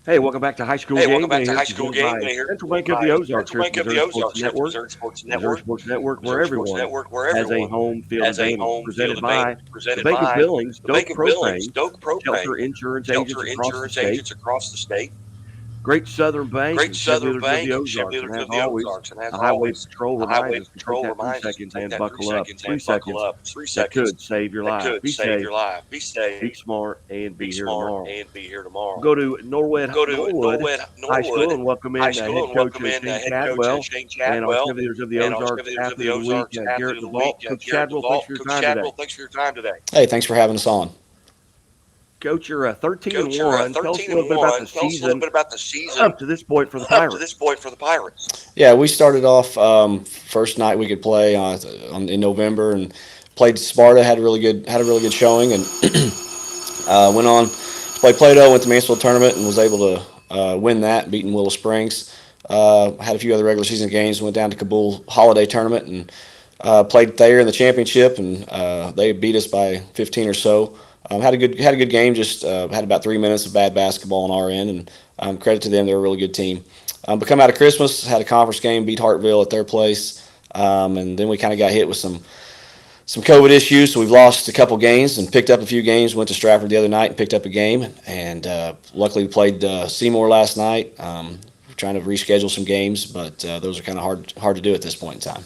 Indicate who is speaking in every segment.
Speaker 1: Hey, welcome back to High School
Speaker 2: Hey, welcome
Speaker 1: Game
Speaker 2: back
Speaker 1: Day
Speaker 2: to
Speaker 1: here,
Speaker 2: High School
Speaker 1: presented by
Speaker 2: Game Day here,
Speaker 1: Central
Speaker 2: presented
Speaker 1: Bank of the
Speaker 2: by
Speaker 1: Ozarks
Speaker 2: Central
Speaker 1: here at
Speaker 2: Bank
Speaker 1: the
Speaker 2: of the
Speaker 1: Missouri Sports
Speaker 2: Ozarks here at the
Speaker 1: Network.
Speaker 2: Missouri Sports
Speaker 1: The Missouri
Speaker 2: Network.
Speaker 1: Sports Network, where
Speaker 2: Missouri Sports
Speaker 1: everyone
Speaker 2: Network, where
Speaker 1: has a
Speaker 2: everyone
Speaker 1: home field
Speaker 2: has a
Speaker 1: advantage.
Speaker 2: home field
Speaker 1: Presented by
Speaker 2: advantage.
Speaker 1: the
Speaker 2: Presented
Speaker 1: Bank of
Speaker 2: by
Speaker 1: Billings,
Speaker 2: the
Speaker 1: Doak
Speaker 2: Bank of Billings,
Speaker 1: Propane,
Speaker 2: Doak
Speaker 1: Shelter
Speaker 2: Propane,
Speaker 1: Insurance Agents
Speaker 2: Shelter
Speaker 1: across the
Speaker 2: Insurance
Speaker 1: state,
Speaker 2: Agents across the state,
Speaker 1: Great Southern Bank,
Speaker 2: Great
Speaker 1: and Chevy
Speaker 2: Southern
Speaker 1: Dealers of the
Speaker 2: Bank, and Chevy
Speaker 1: Ozarks. And
Speaker 2: Dealers
Speaker 1: as
Speaker 2: of the
Speaker 1: always,
Speaker 2: Ozarks. And as
Speaker 1: the Highway
Speaker 2: always,
Speaker 1: Patrol
Speaker 2: the Highway
Speaker 1: reminds us to take
Speaker 2: Patrol
Speaker 1: that three
Speaker 2: reminds us to
Speaker 1: seconds
Speaker 2: take
Speaker 1: and
Speaker 2: that 3
Speaker 1: buckle up.
Speaker 2: seconds
Speaker 1: Three
Speaker 2: and buckle
Speaker 1: seconds
Speaker 2: up. Three
Speaker 1: that
Speaker 2: seconds
Speaker 1: could save your
Speaker 2: that
Speaker 1: life.
Speaker 2: could
Speaker 1: Be
Speaker 2: save
Speaker 1: safe,
Speaker 2: your life. Be safe,
Speaker 1: be smart, and
Speaker 2: be
Speaker 1: be here
Speaker 2: smart,
Speaker 1: tomorrow.
Speaker 2: and be here
Speaker 1: We'll
Speaker 2: tomorrow.
Speaker 1: go to Norwood,
Speaker 2: Go to
Speaker 1: Norwood
Speaker 2: Norwood,
Speaker 1: High School
Speaker 2: Norwood
Speaker 1: and welcome
Speaker 2: High
Speaker 1: in
Speaker 2: School
Speaker 1: head
Speaker 2: and
Speaker 1: coach
Speaker 2: welcome in
Speaker 1: Shane
Speaker 2: head coach
Speaker 1: Chadwell
Speaker 2: Shane
Speaker 1: and our
Speaker 2: Chadwell
Speaker 1: Chevy Dealers of the
Speaker 2: and our
Speaker 1: Ozarks
Speaker 2: Chevy Dealers of
Speaker 1: athlete
Speaker 2: the
Speaker 1: of the week,
Speaker 2: Ozarks athlete
Speaker 1: Garrett
Speaker 2: of the
Speaker 1: Davault.
Speaker 2: week,
Speaker 1: Coach
Speaker 2: Garrett
Speaker 1: Chadwell, thanks
Speaker 2: Davault.
Speaker 1: for your
Speaker 2: Coach
Speaker 1: time today.
Speaker 2: Chadwell, thanks for your time today.
Speaker 3: Hey, thanks for having us on.
Speaker 1: Coach, you're 13 and
Speaker 2: Coach, you're
Speaker 1: 1. Tell us a
Speaker 2: 13
Speaker 1: little
Speaker 2: and
Speaker 1: bit about the
Speaker 2: 1. Tell us a little
Speaker 1: season
Speaker 2: bit about the season
Speaker 1: up to this point for the
Speaker 2: up to this
Speaker 1: Pirates.
Speaker 2: point for the Pirates.
Speaker 3: Yeah, we started off first night we could play in November and played Sparta. Had a really good showing and went on to play Plato. Went to Mansfield tournament and was able to win that, beating Willow Springs. Had a few other regular season games. Went down to Kabul Holiday tournament and played Thayer in the championship, and they beat us by 15 or so. Had a good game. Just had about 3 minutes of bad basketball on our end, and credit to them, they're a really good team. But come out of Christmas, had a conference game, beat Hartville at their place, and then we kind of got hit with some COVID issues, so we've lost a couple games and picked up a few games. Went to Stratford the other night and picked up a game, and luckily we played Seymour last night. We're trying to reschedule some games, but those are kind of hard to do at this point in time.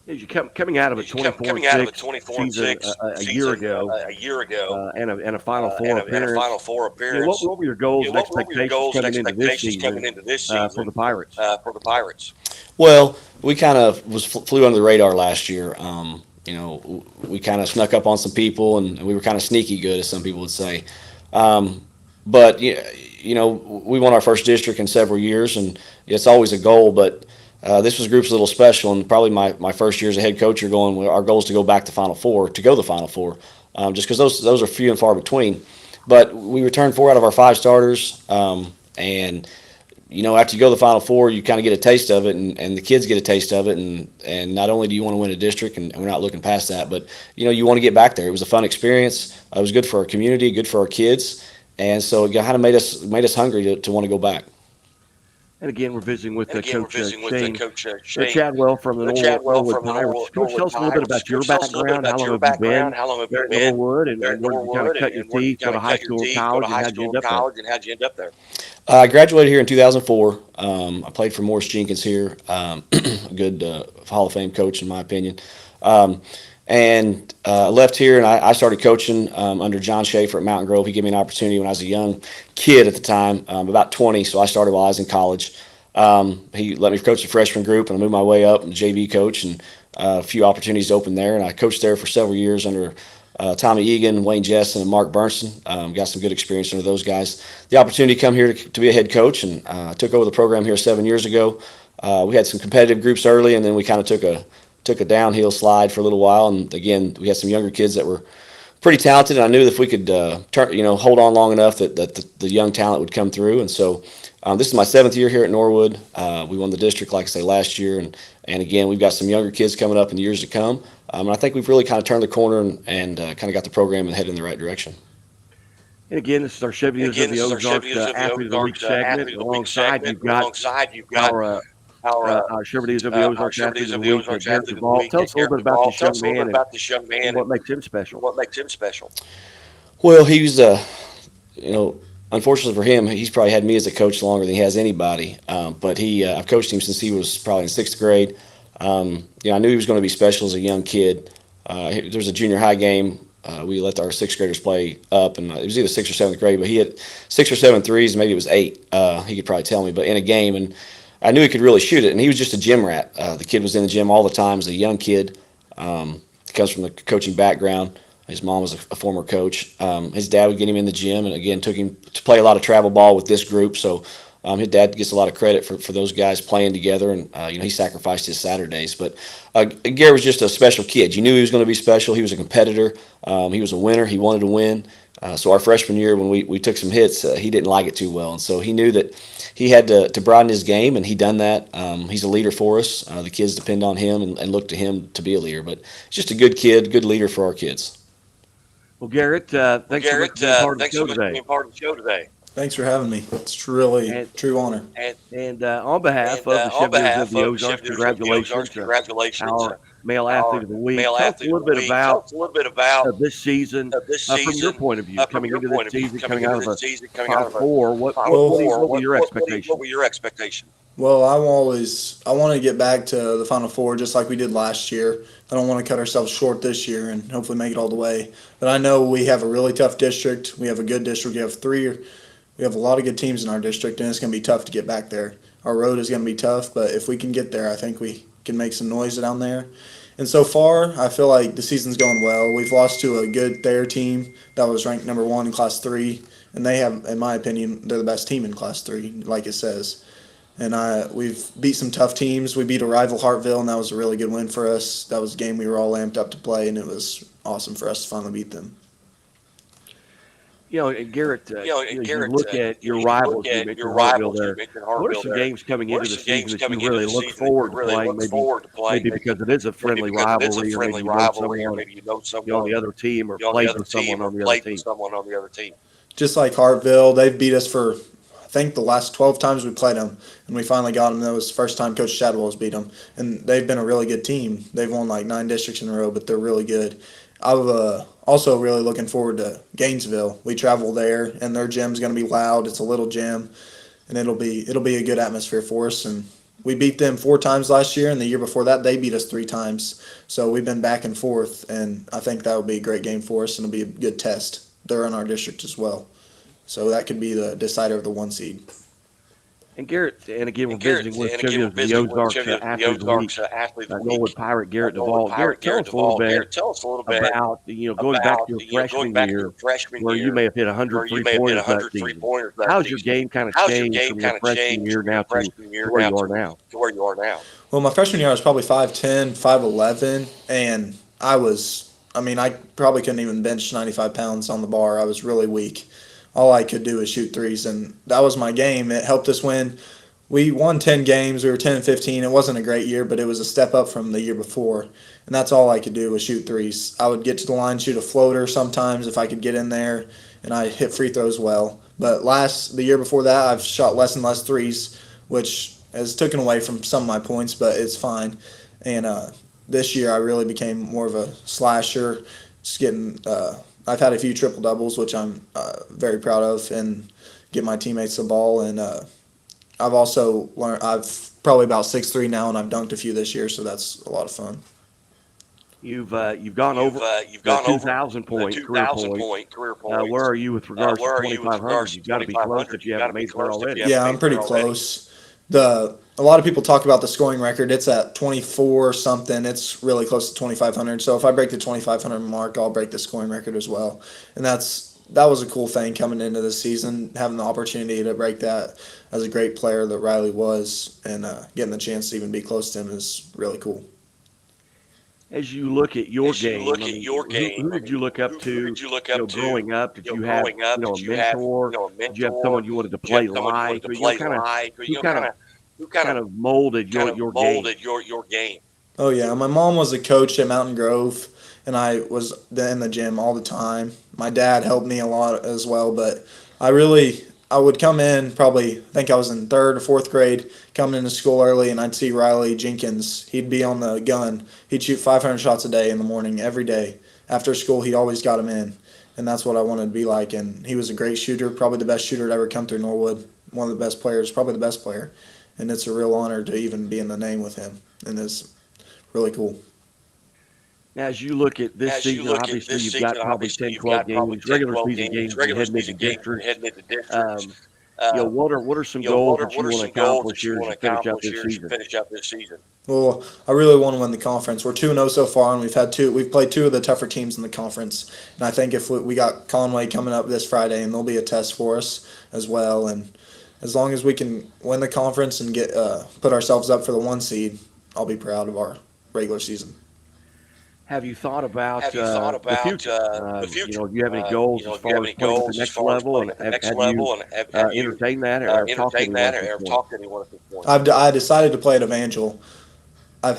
Speaker 1: As you coming out of a
Speaker 2: As you coming
Speaker 1: 24
Speaker 2: out
Speaker 1: and
Speaker 2: of a
Speaker 1: 6
Speaker 2: 24 and
Speaker 1: season
Speaker 2: 6
Speaker 1: a year
Speaker 2: season
Speaker 1: ago
Speaker 2: a year ago
Speaker 1: and a Final Four
Speaker 2: and a Final
Speaker 1: appearance,
Speaker 2: Four appearance,
Speaker 1: what were your goals and
Speaker 2: what were your
Speaker 1: expectations
Speaker 2: goals and
Speaker 1: coming into this
Speaker 2: expectations coming
Speaker 1: season
Speaker 2: into this
Speaker 1: for the
Speaker 2: season
Speaker 1: Pirates?
Speaker 2: for the Pirates?
Speaker 3: Well, we kind of flew under the radar last year. We kind of snuck up on some people, and we were kind of sneaky good, as some people would say. But we won our first district in several years, and it's always a goal. But this was group's a little special, and probably my first year as a head coach, you're going. Our goal is to go back to Final Four, to go to the Final Four, just because those are few and far between. But we returned 4 out of our 5 starters, and after you go to the Final Four, you kind of get a taste of it, and the kids get a taste of it, and not only do you want to win a district, and we're not looking past that, but you want to get back there. It was a fun experience. It was good for our community, good for our kids, and so it kind of made us hungry to want to go back.
Speaker 1: And again, we're visiting with Coach Shane
Speaker 2: Shane
Speaker 1: Chadwell from the
Speaker 2: Chadwell
Speaker 1: Norwood
Speaker 2: from the
Speaker 1: Pirates. Coach, tell
Speaker 2: Norwood
Speaker 1: us a little bit
Speaker 2: Pirates.
Speaker 1: about your
Speaker 2: Coach, tell us a little bit
Speaker 1: background. How
Speaker 2: about
Speaker 1: long
Speaker 2: your
Speaker 1: have you been
Speaker 2: background. How long have you
Speaker 1: there at
Speaker 2: been
Speaker 1: Norwood, and
Speaker 2: there at
Speaker 1: where did you kind of
Speaker 2: Norwood,
Speaker 1: cut your
Speaker 2: and where did you
Speaker 1: teeth, go
Speaker 2: kind
Speaker 1: to
Speaker 2: of
Speaker 1: high
Speaker 2: cut your
Speaker 1: school and
Speaker 2: teeth, go to
Speaker 1: college, and
Speaker 2: high
Speaker 1: how'd you
Speaker 2: school
Speaker 1: end
Speaker 2: and
Speaker 1: up there?
Speaker 2: college, and how'd you end up there?
Speaker 3: I graduated here in 2004. I played for Morris Jenkins here, a good Hall of Fame coach in my opinion. And left here, and I started coaching under John Schaefer at Mountain Grove. He gave me an opportunity when I was a young kid at the time, about 20. So I started while I was in college. He let me coach the freshman group, and I moved my way up and JV coach, and a few opportunities opened there. And I coached there for several years under Tommy Egan, Wayne Jessen, and Mark Burnson. Got some good experience under those guys. The opportunity to come here to be a head coach, and took over the program here 7 years ago. We had some competitive groups early, and then we kind of took a downhill slide for a little while. And again, we had some younger kids that were pretty talented. And I knew that if we could hold on long enough that the young talent would come through. And so this is my 7th year here at Norwood. We won the district, like I say, last year. And again, we've got some younger kids coming up in the years to come. And I think we've really kind of turned the corner and kind of got the program headed in the right direction.
Speaker 1: And again, this is our Chevy Dealers of the Ozarks Athlete of the Week segment.
Speaker 2: Athlete of the Week
Speaker 1: Alongside,
Speaker 2: segment.
Speaker 1: you've got
Speaker 2: Alongside, you've got
Speaker 1: our our Chevy Dealers of the
Speaker 2: our
Speaker 1: Ozarks
Speaker 2: Chevy
Speaker 1: Athlete
Speaker 2: Dealers
Speaker 1: of
Speaker 2: of
Speaker 1: the
Speaker 2: the
Speaker 1: Week,
Speaker 2: Ozarks
Speaker 1: Garrett
Speaker 2: Athlete of the
Speaker 1: Davault.
Speaker 2: Week,
Speaker 1: Tell us a little
Speaker 2: Garrett
Speaker 1: bit about
Speaker 2: Davault.
Speaker 1: this
Speaker 2: Tell
Speaker 1: young
Speaker 2: us a little
Speaker 1: man
Speaker 2: bit about this young
Speaker 1: and
Speaker 2: man
Speaker 1: what makes him special.
Speaker 2: what makes him special.
Speaker 3: Well, he's unfortunately for him, he's probably had me as a coach longer than he has anybody. But I've coached him since he was probably in 6th grade. I knew he was going to be special as a young kid. There was a junior high game. We let our 6th graders play up, and it was either 6th or 7th grade. But he had 6 or 7 threes, maybe it was 8. He could probably tell me, but in a game, and I knew he could really shoot it. And he was just a gym rat. The kid was in the gym all the time as a young kid. He comes from the coaching background. His mom was a former coach. His dad would get him in the gym, and again took him to play a lot of travel ball with this group. So his dad gets a lot of credit for those guys playing together, and he sacrificed his Saturdays. But Garrett was just a special kid. You knew he was going to be special. He was a competitor. He was a winner. He wanted to win. So our freshman year, when we took some hits, he didn't like it too well, and so he knew that he had to broaden his game, and he done that. He's a leader for us. The kids depend on him and look to him to be a leader. But he's just a good kid, good leader for our kids.
Speaker 1: Well, Garrett, thanks so much for being part of the show today.
Speaker 2: Being part of the show today.
Speaker 4: Thanks for having me. It's really
Speaker 1: And
Speaker 4: true honor.
Speaker 1: and on behalf of the
Speaker 2: On
Speaker 1: Chevyers of
Speaker 2: behalf
Speaker 1: the
Speaker 2: of the
Speaker 1: Ozarks,
Speaker 2: Chevy of the Ozarks,
Speaker 1: congratulations,
Speaker 2: congratulations,
Speaker 1: our male athlete
Speaker 2: our
Speaker 1: of the week.
Speaker 2: male
Speaker 1: Tell us a
Speaker 2: athlete of
Speaker 1: little
Speaker 2: the
Speaker 1: bit
Speaker 2: week. Tell
Speaker 1: about
Speaker 2: us a little bit about
Speaker 1: this season
Speaker 2: this
Speaker 1: from your
Speaker 2: season,
Speaker 1: point of view,
Speaker 2: from
Speaker 1: coming
Speaker 2: your
Speaker 1: into this
Speaker 2: point of view,
Speaker 1: season,
Speaker 2: coming
Speaker 1: coming out
Speaker 2: into
Speaker 1: of
Speaker 2: this
Speaker 1: a
Speaker 2: season, coming out
Speaker 1: Final
Speaker 2: of a
Speaker 1: Four. What
Speaker 2: Final
Speaker 1: what what, do you,
Speaker 2: Four.
Speaker 1: what were your
Speaker 2: What
Speaker 1: expectations?
Speaker 2: were your expectations?
Speaker 4: Well, I want to get back to the Final Four just like we did last year. I don't want to cut ourselves short this year and hopefully make it all the way. But I know we have a really tough district. We have a good district. We have a lot of good teams in our district, and it's going to be tough to get back there. Our road is going to be tough, but if we can get there, I think we can make some noise down there. And so far, I feel like the season's going well. We've lost to a good Thayer team that was ranked number one in Class 3, and they have, in my opinion, they're the best team in Class 3, like it says. And we've beat some tough teams. We beat a rival Hartville, and that was a really good win for us. That was a game we were all amped up to play, and it was awesome for us to finally beat them.
Speaker 1: And Garrett, you
Speaker 2: Garrett,
Speaker 1: look at your
Speaker 2: you
Speaker 1: rivals,
Speaker 2: look
Speaker 1: you
Speaker 2: at
Speaker 1: mentioned
Speaker 2: your
Speaker 1: Hartville
Speaker 2: rivals, you
Speaker 1: there.
Speaker 2: mentioned
Speaker 1: What are
Speaker 2: Hartville
Speaker 1: some
Speaker 2: there.
Speaker 1: games coming
Speaker 2: What are
Speaker 1: into the
Speaker 2: some
Speaker 1: season
Speaker 2: games
Speaker 1: that you
Speaker 2: coming into
Speaker 1: really
Speaker 2: the
Speaker 1: look
Speaker 2: season that
Speaker 1: forward
Speaker 2: you
Speaker 1: to
Speaker 2: really
Speaker 1: playing?
Speaker 2: look forward to playing?
Speaker 1: Maybe because it is a
Speaker 2: Maybe
Speaker 1: friendly
Speaker 2: because it is a
Speaker 1: rivalry, or maybe
Speaker 2: friendly
Speaker 1: you know
Speaker 2: rivalry, or
Speaker 1: someone
Speaker 2: maybe you know
Speaker 1: on
Speaker 2: someone
Speaker 1: the other team, or
Speaker 2: on the
Speaker 1: played
Speaker 2: other
Speaker 1: with someone
Speaker 2: team, or
Speaker 1: on the other
Speaker 2: played with
Speaker 1: team.
Speaker 2: someone on the other team.
Speaker 4: Just like Hartville, they've beat us for, I think, the last 12 times we played them, and we finally got them. That was the first time Coach Chadwell has beat them, and they've been a really good team. They've won like 9 districts in a row, but they're really good. I'm also really looking forward to Gainesville. We travel there, and their gym's going to be loud. It's a little gym, and it'll be a good atmosphere for us. And we beat them 4 times last year, and the year before that they beat us 3 times. So we've been back and forth, and I think that will be a great game for us, and it'll be a good test. They're in our district as well. So that could be the decider of the 1 seed.
Speaker 1: And Garrett, and again, we're
Speaker 2: Garrett,
Speaker 1: visiting with
Speaker 2: and again, we're
Speaker 1: Chevyers of the
Speaker 2: visiting with
Speaker 1: Ozarks
Speaker 2: Chevy of the
Speaker 1: athlete of the week,
Speaker 2: Ozarks athlete of the
Speaker 1: Norwood
Speaker 2: week.
Speaker 1: Pirate Garrett
Speaker 2: Norwood
Speaker 1: Davault. Garrett,
Speaker 2: Pirate
Speaker 1: tell
Speaker 2: Garrett
Speaker 1: us a little
Speaker 2: Duvall.
Speaker 1: bit
Speaker 2: Garrett, tell us a little bit
Speaker 1: about going back to
Speaker 2: about
Speaker 1: your
Speaker 2: going
Speaker 1: freshman
Speaker 2: back to your
Speaker 1: year,
Speaker 2: freshman
Speaker 1: where you
Speaker 2: year,
Speaker 1: may have hit 100
Speaker 2: where you
Speaker 1: three
Speaker 2: may have hit
Speaker 1: pointers that
Speaker 2: 100
Speaker 1: season.
Speaker 2: pointers that
Speaker 1: How's your
Speaker 2: season.
Speaker 1: game kind of
Speaker 2: How's your
Speaker 1: changed
Speaker 2: game
Speaker 1: from your
Speaker 2: kind of
Speaker 1: freshman
Speaker 2: changed
Speaker 1: year
Speaker 2: from your
Speaker 1: now to
Speaker 2: freshman year
Speaker 1: where
Speaker 2: now
Speaker 1: you are now?
Speaker 2: to where you are now?
Speaker 4: Well, my freshman year I was probably 5'10", 5'11", and I probably couldn't even bench 95 pounds on the bar. I was really weak. All I could do was shoot threes, and that was my game. It helped us win. We won 10 games. We were 10-15. It wasn't a great year, but it was a step up from the year before. And that's all I could do was shoot threes. I would get to the line, shoot a floater sometimes if I could get in there, and I hit free throws well. But the year before that, I've shot less and less threes, which has taken away from some of my points, but it's fine. And this year, I really became more of a slasher. Just getting, I've had a few triple doubles, which I'm very proud of, and get my teammates the ball. And I've also learned. I've probably about 6'3" now, and I've dunked a few this year, so that's a lot of fun.
Speaker 1: You've gone over
Speaker 2: You've
Speaker 1: the
Speaker 2: gone over
Speaker 1: 2,000
Speaker 2: the
Speaker 1: point career
Speaker 2: 2,000
Speaker 1: points.
Speaker 2: point career
Speaker 1: Where
Speaker 2: points.
Speaker 1: are you with regards to
Speaker 2: Where are you with
Speaker 1: 2,500?
Speaker 2: regards to
Speaker 1: You've got to be close
Speaker 2: 2,500?
Speaker 1: if you
Speaker 2: You've got to
Speaker 1: haven't
Speaker 2: be
Speaker 1: made it there
Speaker 2: close if
Speaker 1: already.
Speaker 2: you haven't
Speaker 4: Yeah,
Speaker 2: made
Speaker 4: I'm
Speaker 2: it
Speaker 4: pretty
Speaker 2: there already.
Speaker 4: close. A lot of people talk about the scoring record. It's at 24 something. It's really close to 2,500. So if I break the 2,500 mark, I'll break the scoring record as well. And that was a cool thing coming into the season, having the opportunity to break that as a great player that Riley was, and getting the chance to even be close to him is really cool.
Speaker 1: As you look at your
Speaker 2: As you
Speaker 1: game,
Speaker 2: look
Speaker 1: I
Speaker 2: at
Speaker 1: mean,
Speaker 2: your
Speaker 1: who,
Speaker 2: game,
Speaker 1: who did you look up
Speaker 2: who
Speaker 1: to?
Speaker 2: did you look up to?
Speaker 1: Growing up, did you have
Speaker 2: Growing up,
Speaker 1: a
Speaker 2: did you have
Speaker 1: mentor?
Speaker 2: a
Speaker 1: Did you have someone
Speaker 2: mentor?
Speaker 1: you wanted to
Speaker 2: Did you have
Speaker 1: play
Speaker 2: someone you wanted
Speaker 1: like?
Speaker 2: to
Speaker 1: Or,
Speaker 2: play
Speaker 1: kind of
Speaker 2: like? Or
Speaker 1: who kind of
Speaker 2: who
Speaker 1: kind of molded your game?
Speaker 2: molded your game?
Speaker 4: Oh yeah, my mom was a coach at Mountain Grove, and I was in the gym all the time. My dad helped me a lot as well, but I would come in probably, I think I was in 3rd or 4th grade, coming into school early, and I'd see Riley Jenkins. He'd be on the gun. He'd shoot 500 shots a day in the morning every day. After school, he always got them in, and that's what I wanted to be like. And he was a great shooter, probably the best shooter to ever come through Norwood. One of the best players, probably the best player, and it's a real honor to even be in the name with him, and it's really cool.
Speaker 1: As you look at this
Speaker 2: As you
Speaker 1: season,
Speaker 2: look at
Speaker 1: obviously
Speaker 2: this
Speaker 1: you've
Speaker 2: season,
Speaker 1: got probably
Speaker 2: obviously
Speaker 1: 10,
Speaker 2: you've
Speaker 1: 12
Speaker 2: got probably
Speaker 1: games,
Speaker 2: 10,
Speaker 1: regular
Speaker 2: 12
Speaker 1: season
Speaker 2: games,
Speaker 1: games, and
Speaker 2: regular
Speaker 1: heading into
Speaker 2: season games, and
Speaker 1: districts.
Speaker 2: heading into districts.
Speaker 1: Um,
Speaker 2: Um,
Speaker 1: what are some goals that you
Speaker 2: what are
Speaker 1: want to
Speaker 2: some goals that
Speaker 1: accomplish
Speaker 2: you
Speaker 1: here as
Speaker 2: want
Speaker 1: you
Speaker 2: to
Speaker 1: finish up
Speaker 2: accomplish
Speaker 1: this
Speaker 2: here as you
Speaker 1: season?
Speaker 2: finish up this season?
Speaker 4: Well, I really want to win the conference. We're 2-0 so far, and we've played 2 of the tougher teams in the conference. And I think if we got Conway coming up this Friday, and there'll be a test for us as well. And as long as we can win the conference and get put ourselves up for the 1 seed, I'll be proud of our regular season.
Speaker 1: Have you thought about
Speaker 2: Have you thought
Speaker 1: the
Speaker 2: about
Speaker 1: future?
Speaker 2: the future?
Speaker 1: Do you have any goals as
Speaker 2: Do you
Speaker 1: far
Speaker 2: have
Speaker 1: as
Speaker 2: any
Speaker 1: playing at the
Speaker 2: goals as
Speaker 1: next
Speaker 2: far as
Speaker 1: level?
Speaker 2: playing
Speaker 1: And
Speaker 2: at the next
Speaker 1: have you
Speaker 2: level? And have you
Speaker 1: entertained that or talked to
Speaker 2: entertained
Speaker 1: anyone
Speaker 2: that
Speaker 1: at this
Speaker 2: or
Speaker 1: point?
Speaker 2: talked to anyone at this point?
Speaker 4: I decided to play at Evangel. I've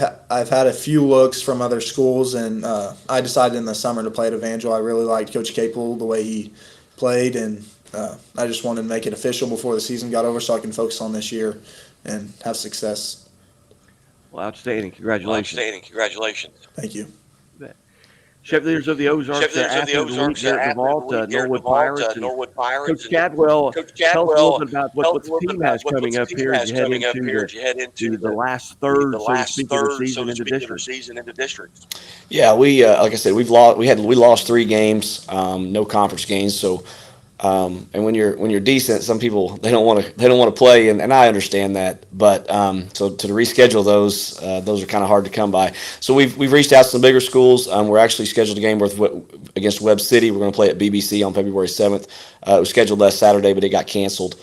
Speaker 4: had a few looks from other schools, and I decided in the summer to play at Evangel. I really liked Coach Capel, the way he played, and I just wanted to make it official before the season got over so I can focus on this year and have success.
Speaker 1: Well, outstanding. Congratulations.
Speaker 4: Thank you.
Speaker 1: Chevy leaders of the Ozarks, athlete of the week, Garrett Davault, Norwood Pirates, and Coach Chadwell. Tell us a little bit about what the team has coming up here as you head into the last third, so to speak, of the season in the district.
Speaker 3: Yeah, we like I said, we lost 3 games, no conference games. So, and when you're decent, some people they don't want to play, and I understand that. But so to reschedule those are kind of hard to come by. So we've reached out to some bigger schools. We're actually scheduled a game against Webb City. We're going to play at BBC on February 7th. It was scheduled last Saturday, but it got canceled.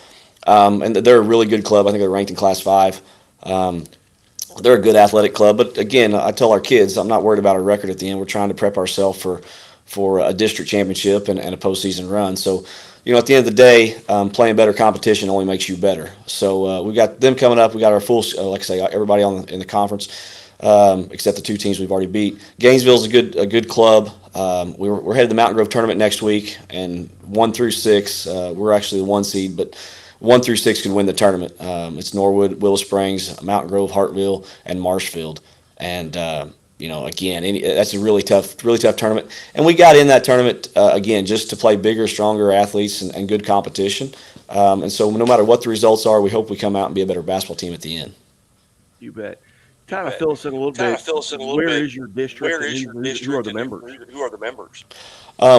Speaker 3: And they're a really good club. I think they're ranked in Class 5. They're a good athletic club, but again, I tell our kids I'm not worried about a record at the end. We're trying to prep ourselves for a district championship and a postseason run. So, at the end of the day, playing better competition only makes you better. So we got them coming up. We got our full, like I say, everybody in the conference except the 2 teams we've already beat. Gainesville's a good club. We're headed to the Mountain Grove tournament next week, and 1 through 6, we're actually the 1 seed, but 1 through 6 could win the tournament. It's Norwood, Willow Springs, Mountain Grove, Hartville, and Marshfield. And again, that's a really tough tournament. And we got in that tournament again just to play bigger, stronger athletes and good competition. And so no matter what the results are, we hope we come out and be a better basketball team at the end.
Speaker 1: You bet. Kind of fill us in a little bit. Where is your district? Who are the members?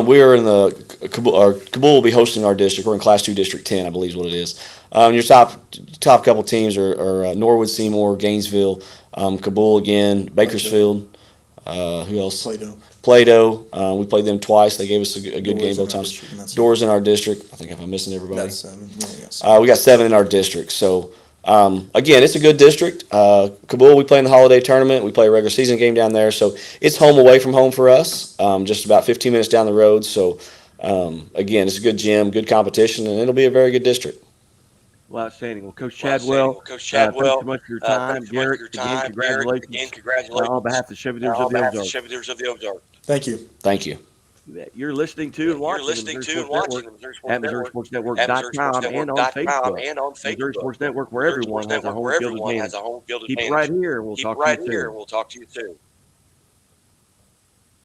Speaker 3: We are in the Kabul will be hosting our district. We're in Class 2 District 10, I believe is what it is. Your top couple teams are Norwood, Seymour, Gainesville, Kabul again, Bakersfield. Who else? Plato. We played them twice. They gave us a good game both times. Doors in our district. I think if I'm missing everybody.
Speaker 4: That's 7. Yeah,
Speaker 3: we got 7 in our district. So again, it's a good district. Kabul, we play in the holiday tournament. We play a regular season game down there. So it's home away from home for us, just about 15 minutes down the road. So again, it's a good gym, good competition, and it'll be a very good district.
Speaker 1: Well, outstanding. Well, Coach Chadwell, thanks so much for your time. Garrett, again, congratulations. On behalf of the Chevy leaders of the Ozarks.
Speaker 4: Thank you.
Speaker 3: Thank you.
Speaker 1: You're listening to and watching at MissouriSportsNetwork.com and on Facebook. Missouri Sports Network, where everyone has a home field of game. Keep it right here, and we'll talk to you soon.